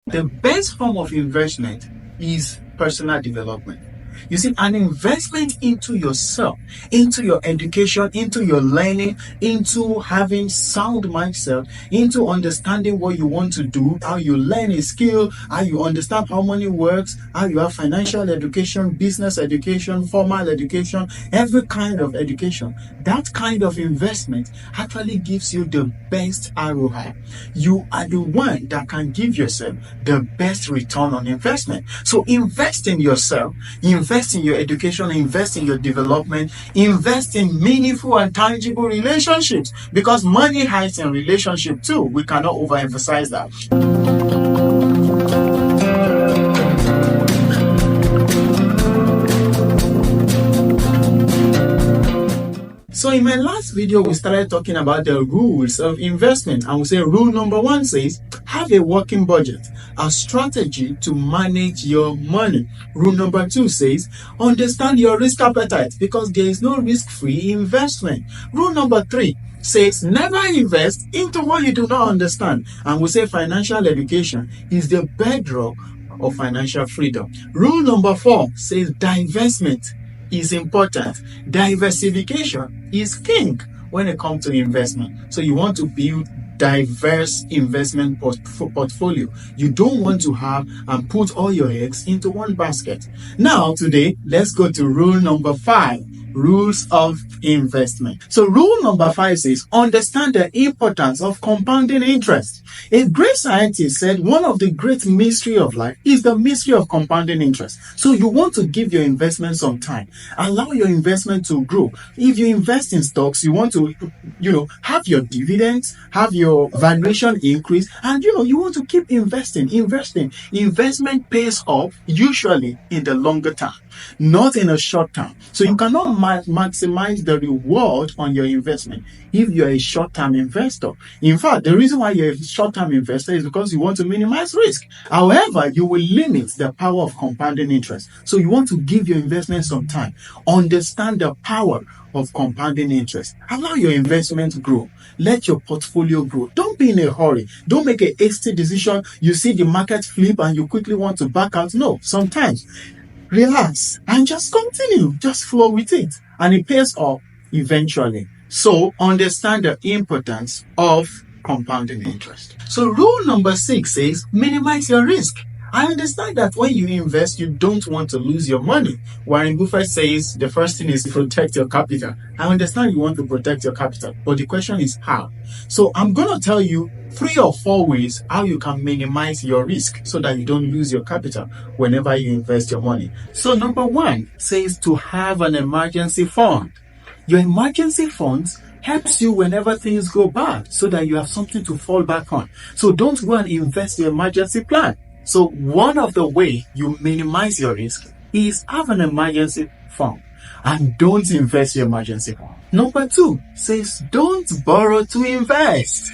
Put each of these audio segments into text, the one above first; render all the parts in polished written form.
The best form of investment is personal development. You see, an investment into yourself, into your education, into your learning, into having sound mindset, into understanding what you want to do, how you learn a skill, how you understand how money works, how you have financial education, business education, formal education, every kind of education. That kind of investment actually gives you the best ROI. You are the one that can give yourself the best return on investment. So invest in yourself, invest in your education, invest in your development, invest in meaningful and tangible relationships, because money hides in relationship too. We cannot overemphasize that. So in my last video, we started talking about the rules of investment, and we say rule number 1 says, have a working budget, a strategy to manage your money. Rule number 2 says, understand your risk appetite, because there is no risk-free investment. Rule number 3 says, never invest into what you do not understand. And we say financial education is the bedrock of financial freedom. Rule number 4 says, divestment is important. Diversification is king when it comes to investment. So you want to build diverse investment portfolio. You don't want to have and put all your eggs into one basket. Now today, let's go to rule number 5. Rules of investment. So rule number 5 says, understand the importance of compounding interest. A great scientist said one of the great mystery of life is the mystery of compounding interest. So you want to give your investment some time. Allow your investment to grow. If you invest in stocks, you want to, have your dividends, have your valuation increase, and you want to keep investing. Investment pays off usually in the longer term, not in a short term. So you cannot maximize the reward on your investment if you're a short-term investor. In fact, the reason why you're a short-term investor is because you want to minimize risk. However, you will limit the power of compounding interest. So you want to give your investment some time. Understand the power of compounding interest. Allow your investment to grow. Let your portfolio grow. Don't be in a hurry. Don't make a hasty decision. You see the market flip and you quickly want to back out. No, sometimes relax and just continue. Just flow with it. And it pays off eventually. So understand the importance of compounding interest. So rule number 6 says, minimize your risk. I understand that when you invest, you don't want to lose your money. Warren Buffett says the first thing is to protect your capital. I understand you want to protect your capital, but the question is how. So I'm going to tell you 3 or 4 ways how you can minimize your risk so that you don't lose your capital whenever you invest your money. So number 1 says to have an emergency fund. Your emergency funds helps you whenever things go bad so that you have something to fall back on. So don't go and invest your emergency plan. So one of the way you minimize your risk is have an emergency fund and don't invest your emergency fund. Number 2 says don't borrow to invest.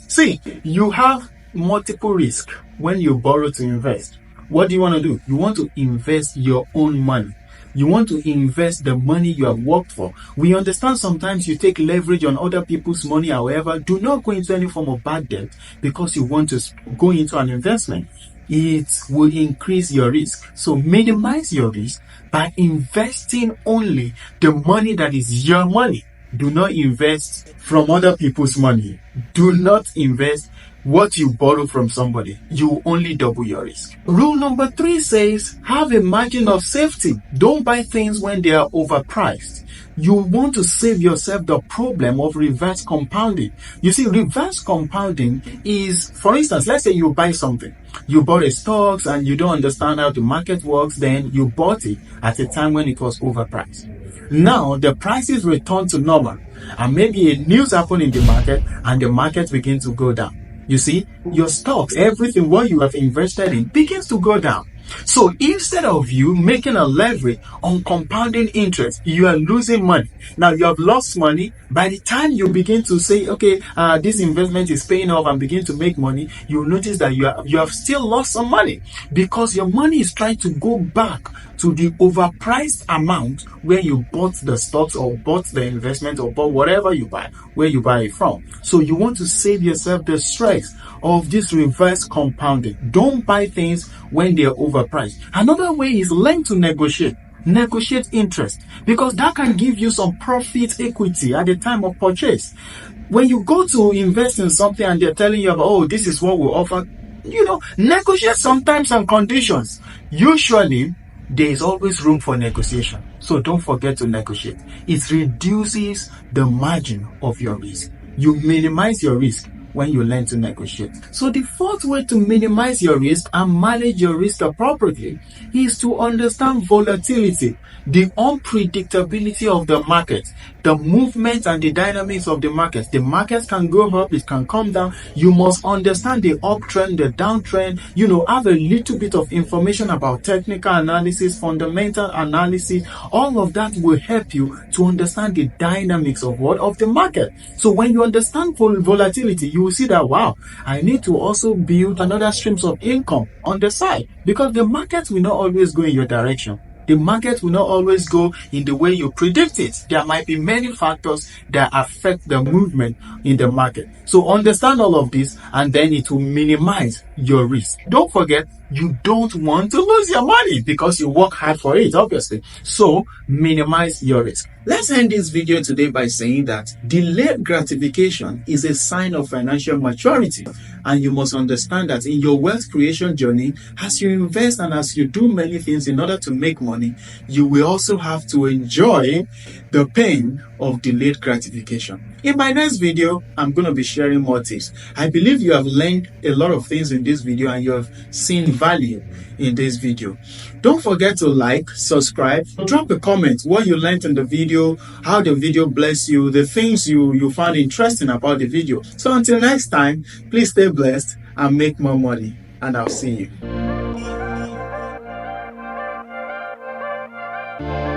See, you have multiple risks when you borrow to invest. What do you want to do? You want to invest your own money. You want to invest the money you have worked for. We understand sometimes you take leverage on other people's money. However, do not go into any form of bad debt because you want to go into an investment. It will increase your risk. So minimize your risk by investing only the money that is your money. Do not invest from other people's money. Do not invest what you borrow from somebody. You only double your risk. Rule number 3 says have a margin of safety. Don't buy things when they are overpriced. You want to save yourself the problem of reverse compounding. You see, reverse compounding is, for instance, let's say you buy something. You bought a stocks and you don't understand how the market works. Then you bought it at a time when it was overpriced. Now the prices return to normal and maybe a news happened in the market and the market begins to go down. You see, your stocks, everything what you have invested in begins to go down. So instead of you making a leverage on compounding interest, you are losing money. Now you have lost money. By the time you begin to say, okay, this investment is paying off and begin to make money, you notice that you have still lost some money because your money is trying to go back to the overpriced amount where you bought the stocks or bought the investment or bought whatever you buy, where you buy it from. So you want to save yourself the stress of this reverse compounding. Don't buy things when they're overpriced. Another way is learn to negotiate. Negotiate interest, because that can give you some profit equity at the time of purchase. When you go to invest in something and they're telling you about, oh, this is what we offer, negotiate some terms and conditions. Usually, there is always room for negotiation. So don't forget to negotiate. It reduces the margin of your risk. You minimize your risk when you learn to negotiate. So the fourth way to minimize your risk and manage your risk appropriately is to understand volatility, the unpredictability of the market, the movement and the dynamics of the market. The market can go up, it can come down. You must understand the uptrend, the downtrend, have a little bit of information about technical analysis, fundamental analysis. All of that will help you to understand the dynamics of the market. So when you understand volatility, you will see that, wow, I need to also build another streams of income on the side, because the market will not always go in your direction. The market will not always go in the way you predict it. There might be many factors that affect the movement in the market. So understand all of this, and then it will minimize your risk. Don't forget, you don't want to lose your money because you work hard for it, obviously. So minimize your risk. Let's end this video today by saying that delayed gratification is a sign of financial maturity, and you must understand that in your wealth creation journey, as you invest and as you do many things in order to make money, you will also have to enjoy the pain of delayed gratification. In my next video, I'm going to be sharing more tips. I believe you have learned a lot of things in this video and you have seen value in this video. Don't forget to like, subscribe, drop a comment what you learned in the video, how the video blessed you, the things you found interesting about the video. So until next time, please stay blessed and make more money, and I'll see you.